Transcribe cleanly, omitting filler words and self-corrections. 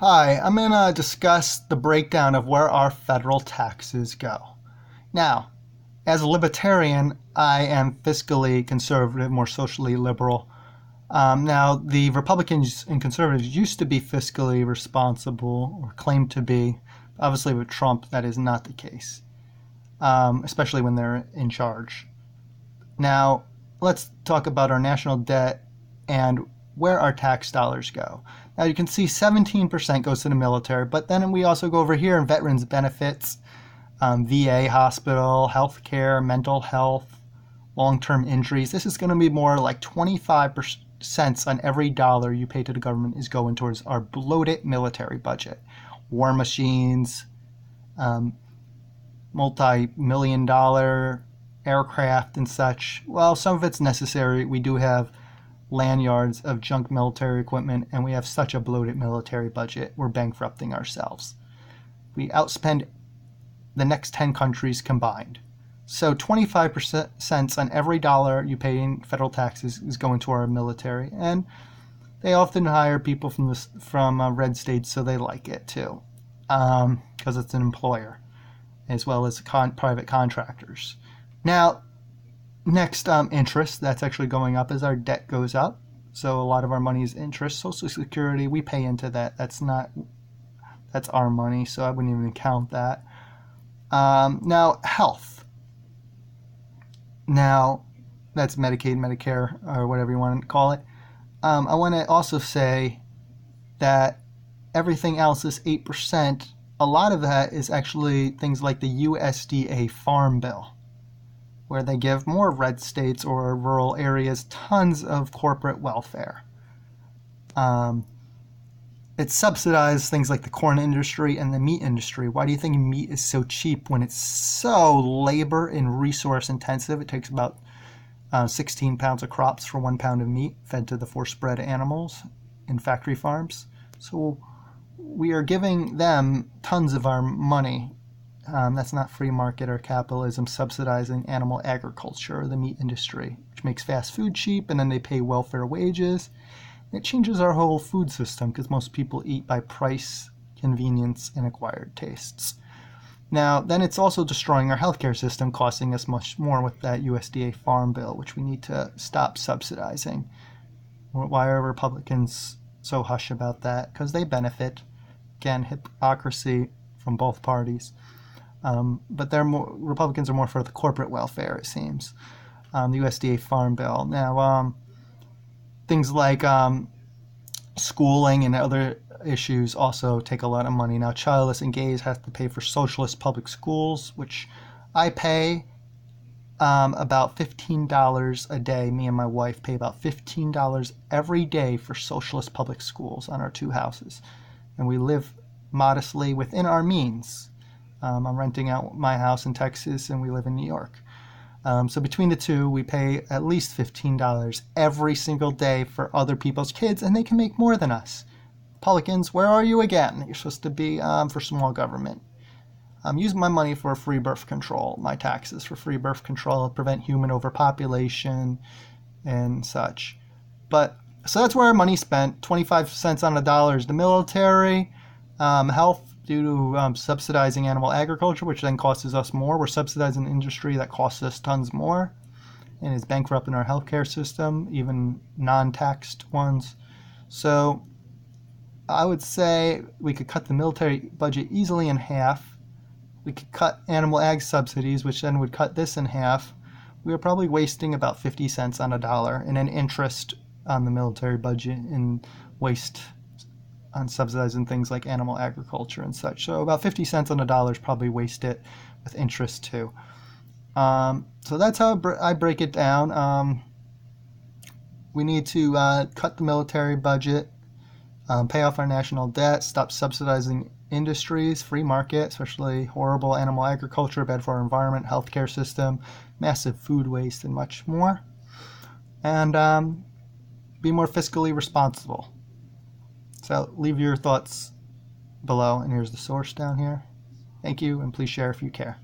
Hi, I'm going to discuss the breakdown of where our federal taxes go. Now, as a libertarian, I am fiscally conservative, more socially liberal. Now, the Republicans and conservatives used to be fiscally responsible, or claimed to be. Obviously, with Trump, that is not the case, especially when they're in charge. Now, let's talk about our national debt and where our tax dollars go. Now, you can see 17% goes to the military, but then we also go over here in veterans benefits, VA hospital, healthcare, mental health, long-term injuries. This is going to be more like 25% on every dollar you pay to the government is going towards our bloated military budget. War machines, multi-million dollar aircraft and such. Well, some of it's necessary. We do have lanyards of junk military equipment, and we have such a bloated military budget, we're bankrupting ourselves. We outspend the next 10 countries combined. So 25% on every dollar you pay in federal taxes is going to our military, and they often hire people from red states, so they like it too, because it's an employer, as well as private contractors. Now, next, interest, that's actually going up as our debt goes up. So a lot of our money is interest. Social Security, we pay into that. That's our money, so I wouldn't even count that. Now, health. Now, that's Medicaid, Medicare, or whatever you want to call it. I want to also say that everything else is 8%. A lot of that is actually things like the USDA Farm Bill, where they give more red states or rural areas tons of corporate welfare. It subsidizes things like the corn industry and the meat industry. Why do you think meat is so cheap when it's so labor and resource intensive? It takes about 16 pounds of crops for 1 pound of meat fed to the force-bred animals in factory farms. So we are giving them tons of our money. That's not free market or capitalism subsidizing animal agriculture or the meat industry, which makes fast food cheap, and then they pay welfare wages. It changes our whole food system because most people eat by price, convenience, and acquired tastes. Now, then it's also destroying our healthcare system, costing us much more with that USDA Farm Bill, which we need to stop subsidizing. Why are Republicans so hush about that? Because they benefit. Again, hypocrisy from both parties. But Republicans are more for the corporate welfare, it seems. The USDA Farm Bill. Now, things like schooling and other issues also take a lot of money. Now, childless and gays have to pay for socialist public schools, which I pay about $15 a day. Me and my wife pay about $15 every day for socialist public schools on our two houses. And we live modestly within our means. I'm renting out my house in Texas, and we live in New York. So between the two, we pay at least $15 every single day for other people's kids, and they can make more than us. Republicans, where are you again? You're supposed to be for small government. I'm using my money for free birth control, my taxes for free birth control, prevent human overpopulation and such. So that's where our money's spent. 25 cents on the dollar is the military, health, due to subsidizing animal agriculture, which then costs us more. We're subsidizing an industry that costs us tons more and is bankrupting our healthcare system, even non-taxed ones. So I would say we could cut the military budget easily in half. We could cut animal ag subsidies, which then would cut this in half. We are probably wasting about 50 cents on a dollar in an interest on the military budget and waste on subsidizing things like animal agriculture and such. So about 50 cents on a dollar is probably wasted with interest too. So that's how I break it down. We need to cut the military budget, pay off our national debt, stop subsidizing industries, free market, especially horrible animal agriculture, bad for our environment, healthcare system, massive food waste, and much more. And be more fiscally responsible. So leave your thoughts below, and here's the source down here. Thank you, and please share if you care.